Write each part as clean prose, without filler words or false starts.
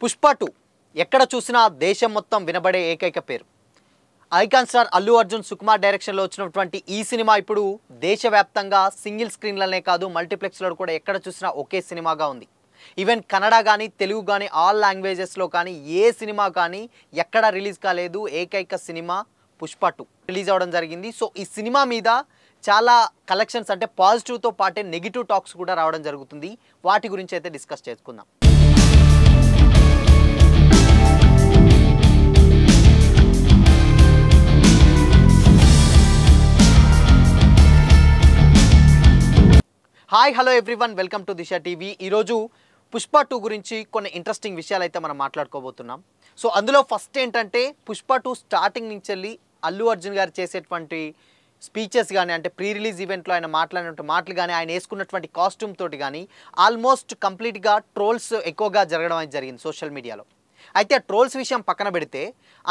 పుష్ప 2 ఎక్కడ చూసినా దేశం మొత్తం వినబడే ఏకైక పేరు. ఐకాన్ స్టార్ అల్లు అర్జున్ సుకుమార్ డైరెక్షన్లో వచ్చినటువంటి ఈ సినిమా ఇప్పుడు దేశవ్యాప్తంగా సింగిల్ స్క్రీన్లనే కాదు మల్టీప్లెక్స్లో కూడా ఎక్కడ చూసినా ఒకే సినిమాగా ఉంది. ఈవెన్ కన్నడ కానీ తెలుగు కానీ ఆల్ లాంగ్వేజెస్లో కానీ ఏ సినిమా కానీ ఎక్కడ రిలీజ్ కాలేదు. ఏకైక సినిమా పుష్ప 2 రిలీజ్ అవ్వడం జరిగింది. సో ఈ సినిమా మీద చాలా కలెక్షన్స్ అంటే పాజిటివ్తో పాటే నెగిటివ్ టాక్స్ కూడా రావడం జరుగుతుంది. వాటి గురించి అయితే డిస్కస్ చేసుకుందాం. Hi hello everyone, welcome to Disha TV. ఈరోజు పుష్ప 2 గురించి కొన్ని ఇంట్రెస్టింగ్ విషయాలు అయితే మనం మాట్లాడుకోబోతున్నాం. సో అందులో ఫస్ట్ ఏంటంటే పుష్ప 2 స్టార్టింగ్ నుంచి వెళ్ళి అల్లు అర్జున్ గారు చేసేటువంటి స్పీచెస్ కానీ అంటే ప్రీ రిలీజ్ ఈవెంట్లో ఆయన మాట్లాడినటువంటి మాటలు కానీ ఆయన వేసుకున్నటువంటి కాస్ట్యూమ్ తోటి కానీ ఆల్మోస్ట్ కంప్లీట్గా ట్రోల్స్ ఎక్కువగా జరగడం అయితే జరిగింది సోషల్ మీడియాలో. అయితే ఆ ట్రోల్స్ విషయం పక్కన పెడితే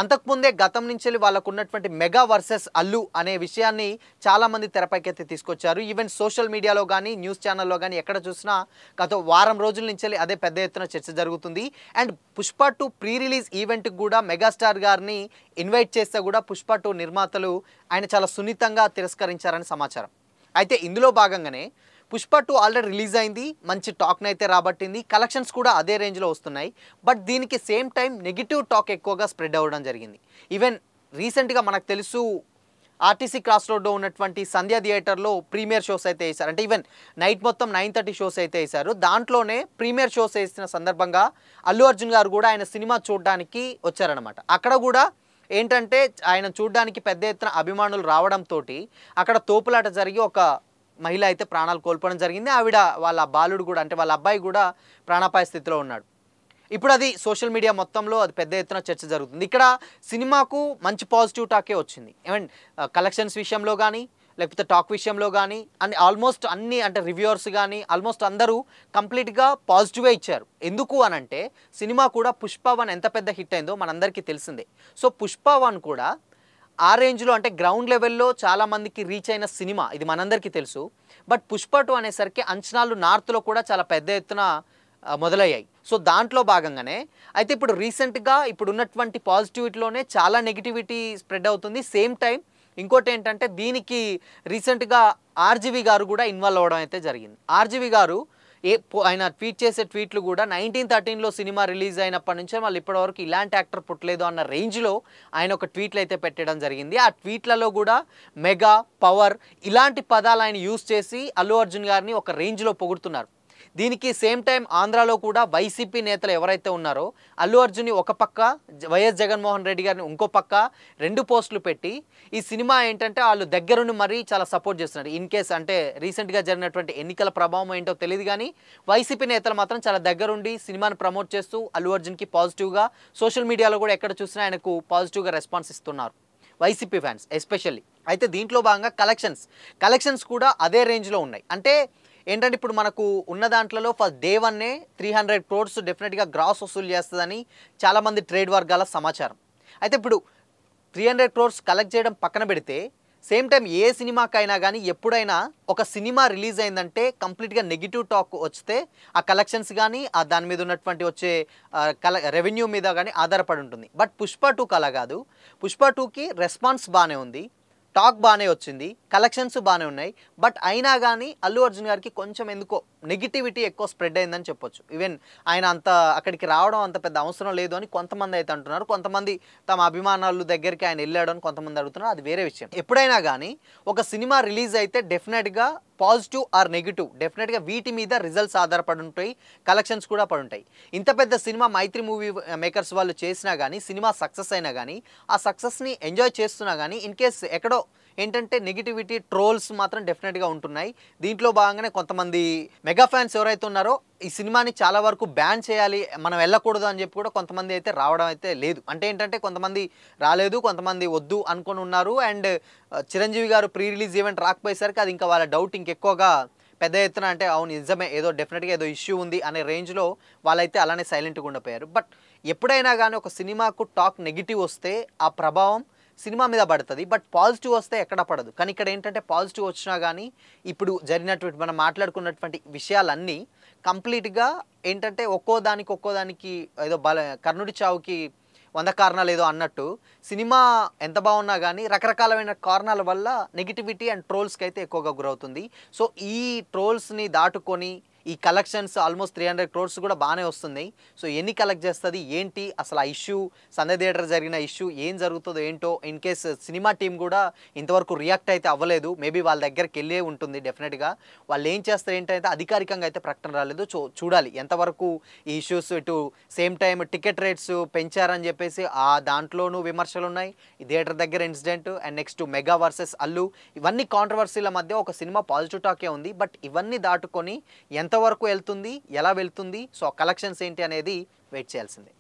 అంతకుముందే గతం నుంచి వాళ్ళకు ఉన్నటువంటి మెగా వర్సెస్ అల్లు అనే విషయాన్ని చాలామంది తెరపైకైతే తీసుకొచ్చారు. ఈవెన్ సోషల్ మీడియాలో కానీ న్యూస్ ఛానల్లో కానీ ఎక్కడ చూసినా గత వారం రోజుల నుంచి అదే పెద్ద ఎత్తున చర్చ జరుగుతుంది. అండ్ పుష్ప 2 ప్రీ రిలీజ్ ఈవెంట్కి కూడా మెగాస్టార్ గారిని ఇన్వైట్ చేస్తే కూడా పుష్ప 2 నిర్మాతలు ఆయన చాలా సున్నితంగా తిరస్కరించారని సమాచారం. అయితే ఇందులో భాగంగానే పుష్ప 2 ఆల్రెడీ రిలీజ్ అయింది, మంచి టాక్ని అయితే రాబట్టింది, కలెక్షన్స్ కూడా అదే రేంజ్లో వస్తున్నాయి. బట్ దీనికి సేమ్ టైం నెగిటివ్ టాక్ ఎక్కువగా స్ప్రెడ్ అవ్వడం జరిగింది. ఈవెన్ రీసెంట్గా మనకు తెలుసు ఆర్టీసీ క్రాస్ రోడ్లో ఉన్నటువంటి సంధ్య థియేటర్లో ప్రీమియర్ షోస్ అయితే వేశారు. అంటే ఈవెన్ నైట్ మొత్తం 9:30 షోస్ అయితే వేశారు. దాంట్లోనే ప్రీమియర్ షోస్ వేసిన సందర్భంగా అల్లు అర్జున్ గారు కూడా ఆయన సినిమా చూడడానికి వచ్చారనమాట. అక్కడ కూడా ఏంటంటే ఆయన చూడడానికి పెద్ద ఎత్తున అభిమానులు రావడంతో అక్కడ తోపులాట జరిగి ఒక మహిళ అయితే ప్రాణాలు కోల్పోవడం జరిగింది. ఆవిడ వాళ్ళ బాలుడు కూడా అంటే వాళ్ళ అబ్బాయి కూడా ప్రాణాపాయ స్థితిలో ఉన్నాడు. ఇప్పుడు అది సోషల్ మీడియా మొత్తంలో అది పెద్ద ఎత్తున చర్చ జరుగుతుంది. ఇక్కడ సినిమాకు మంచి పాజిటివ్ టాకే వచ్చింది. ఈవెన్ కలెక్షన్స్ విషయంలో కానీ లేకపోతే టాక్ విషయంలో కానీ అండ్ ఆల్మోస్ట్ అన్ని అంటే రివ్యూవర్స్ కానీ ఆల్మోస్ట్ అందరూ కంప్లీట్గా పాజిటివే ఇచ్చారు. ఎందుకు అనంటే సినిమా కూడా పుష్ప 1 ఎంత పెద్ద హిట్ అయిందో మనందరికీ తెలిసిందే. సో పుష్ప 1 కూడా ఆ రేంజ్లో అంటే గ్రౌండ్ లెవెల్లో చాలామందికి రీచ్ అయిన సినిమా ఇది మనందరికీ తెలుసు. బట్ పుష్ప 2 అనేసరికి అంచనాలు నార్త్లో కూడా చాలా పెద్ద ఎత్తున మొదలయ్యాయి. సో దాంట్లో భాగంగానే అయితే ఇప్పుడు రీసెంట్గా ఇప్పుడు ఉన్నటువంటి పాజిటివిటీలోనే చాలా నెగిటివిటీ స్ప్రెడ్ అవుతుంది. సేమ్ టైం ఇంకోటి ఏంటంటే దీనికి రీసెంట్గా ఆర్జీవి గారు కూడా ఇన్వాల్వ్ అవ్వడం అయితే జరిగింది. ఆర్జీవి గారు ఆయన ట్వీట్ చేసే ట్వీట్లు కూడా 1913లో సినిమా రిలీజ్ అయినప్పటి నుంచే వాళ్ళు ఇప్పటివరకు ఇలాంటి యాక్టర్ పుట్టలేదు అన్న రేంజ్లో ఆయన ఒక ట్వీట్లు అయితే పెట్టడం జరిగింది. ఆ ట్వీట్లలో కూడా మెగా, పవర్ ఇలాంటి పదాలు ఆయన యూజ్ చేసి అల్లు అర్జున్ గారిని ఒక రేంజ్లో పొగుడుతున్నారు. దీనికి సేమ్ టైం ఆంధ్రాలో కూడా వైసీపీ నేతలు ఎవరైతే ఉన్నారో అల్లు అర్జున్ని ఒక పక్క, వైఎస్ జగన్మోహన్ రెడ్డి గారిని ఇంకో పక్క 2 పోస్టులు పెట్టి ఈ సినిమా ఏంటంటే వాళ్ళు దగ్గరుండి మరీ చాలా సపోర్ట్ చేస్తున్నారు. ఇన్ కేస్ అంటే రీసెంట్గా జరిగినటువంటి ఎన్నికల ప్రభావం ఏంటో తెలియదు కానీ వైసీపీ నేతలు మాత్రం చాలా దగ్గరుండి సినిమాను ప్రమోట్ చేస్తూ అల్లు అర్జున్కి పాజిటివ్గా సోషల్ మీడియాలో కూడా ఎక్కడ చూసినా ఆయనకు పాజిటివ్గా రెస్పాన్స్ ఇస్తున్నారు వైసీపీ ఫ్యాన్స్ ఎస్పెషల్లీ. అయితే దీంట్లో భాగంగా కలెక్షన్స్ కూడా అదే రేంజ్లో ఉన్నాయి. అంటే ఏంటంటే ఇప్పుడు మనకు ఉన్న దాంట్లో ఫస్ట్ డే 1 300 crores డెఫినెట్గా గ్రాస్ వసూలు చేస్తుందని చాలామంది ట్రేడ్ వర్గాల సమాచారం. అయితే ఇప్పుడు 300 crores కలెక్ట్ చేయడం పక్కన పెడితే సేమ్ టైం ఏ సినిమాకైనా కానీ ఎప్పుడైనా ఒక సినిమా రిలీజ్ అయిందంటే కంప్లీట్గా నెగిటివ్ టాక్ వస్తే ఆ కలెక్షన్స్ కానీ ఆ దాని మీద ఉన్నటువంటి వచ్చే రెవెన్యూ మీద కానీ ఆధారపడి ఉంటుంది. బట్ పుష్ప 2కి అలా కాదు. పుష్ప 2కి రెస్పాన్స్ బాగానే ఉంది, టాక్ బాగానే వచ్చింది, కలెక్షన్స్ బాగానే ఉన్నాయి. బట్ అయినా కానీ అల్లు అర్జున్ గారికి కొంచెం ఎందుకో నెగిటివిటీ ఎక్కువ స్ప్రెడ్ అయిందని చెప్పొచ్చు. ఈవెన్ ఆయన అంత అక్కడికి రావడం అంత పెద్ద అవసరం లేదు అని కొంతమంది అయితే అంటున్నారు. కొంతమంది తమ అభిమానుల దగ్గరికి ఆయన వెళ్ళాడు అని కొంతమంది అడుగుతున్నారు. అది వేరే విషయం. ఎప్పుడైనా కానీ ఒక సినిమా రిలీజ్ అయితే డెఫినెట్గా పాజిటివ్ ఆర్ నెగిటివ్ డెఫినెట్గా వీటి మీద రిజల్ట్స్ ఆధారపడి ఉంటాయి, కలెక్షన్స్ కూడా పడి ఉంటాయి. ఇంత పెద్ద సినిమా మైత్రి మూవీ మేకర్స్ వాళ్ళు చేసినా కానీ సినిమా సక్సెస్ అయినా కానీ ఆ సక్సెస్ని ఎంజాయ్ చేస్తున్నా కానీ ఇన్ కేస్ ఎక్కడో ఏంటంటే నెగిటివిటీ ట్రోల్స్ మాత్రం డెఫినెట్గా ఉంటున్నాయి. దీంట్లో భాగంగానే కొంతమంది మెగా ఫ్యాన్స్ ఎవరైతే ఉన్నారో ఈ సినిమాని చాలా వరకు బ్యాన్ చేయాలి, మనం వెళ్ళకూడదు అని చెప్పి కూడా కొంతమంది అయితే రావడం అయితే లేదు. అంటే ఏంటంటే కొంతమంది రాలేదు, కొంతమంది వద్దు అనుకొని ఉన్నారు. అండ్ చిరంజీవి గారు ప్రీ రిలీజ్ ఈవెంట్ రాకపోయేసరికి అది ఇంకా వాళ్ళ డౌట్ ఇంకెక్కువగా పెద్ద ఎత్తున అంటే అవును నిజమే ఏదో డెఫినెట్గా ఏదో ఇష్యూ ఉంది అనే రేంజ్లో వాళ్ళైతే అలానే సైలెంట్గా ఉండిపోయారు. బట్ ఎప్పుడైనా కానీ ఒక సినిమాకు టాక్ నెగిటివ్ వస్తే ఆ ప్రభావం సినిమా మీద పడుతుంది. బట్ పాజిటివ్ వస్తే ఎక్కడ పడదు. కానీ ఇక్కడ ఏంటంటే పాజిటివ్ వచ్చినా కానీ ఇప్పుడు జరిగినటువంటి మనం మాట్లాడుకున్నటువంటి విషయాలన్నీ కంప్లీట్‌గా ఏంటంటే ఒక్కో దానికి ఏదో కర్ణుడి చావుకి 100 కారణాలు ఏదో అన్నట్టు సినిమా ఎంత బాగున్నా గానీ రకరకాలమైన కారణాల వల్ల నెగటివిటీ అండ్ ట్రోల్స్‌కైతే ఎక్కువగా గురవుతుంది. సో, ఈ ట్రోల్స్‌ని దాటుకొని ఈ కలెక్షన్స్ ఆల్మోస్ట్ 300 క్రోర్స్ కూడా బానే వస్తున్నాయి. సో, ఎన్ని కలెక్ట్ చేస్తది? ఏంటి? అసలు ఆ ఇష్యూ సంధ్య థియేటర్ జరిగిన ఇష్యూ ఏం జరుగుతదో ఏంటో ఇన్ కేస్ సినిమా టీమ్ కూడా ఇంతవరకు రియాక్ట్ అయితే అవ్వలేదు. మేబీ వాళ్ళ దగ్గరికెళ్ళే ఉంటుంది డెఫినిట్‌గా. వాళ్ళు ఏం చేస్తారు ఏంటైతే అధికారికంగా అయితే ప్రకటన రాలేదు. చూడాలి ఎంతవరకు ఈ ఇష్యూస్ ఇటు సేమ్ టైమ్ టికెట్ రేట్స్ పెంచారని చెప్పేసి దాంట్లోనూ విమర్శలున్నాయి. ఈ థియేటర్ దగ్గర incident and next mega versus Allu ఇవన్నీ కాంట్రోవర్సీల మధ్య ఒక సినిమా పాజిటివ్ టాకే ఉంది. బట్ ఇవన్నీ దాటుకొని ఎంతవరకు వెళ్తుంది? ఎలా వెళ్తుంది? సో, కలెక్షన్స్ ఏంటి అనేది వెయిట్ చేయాల్సిందే.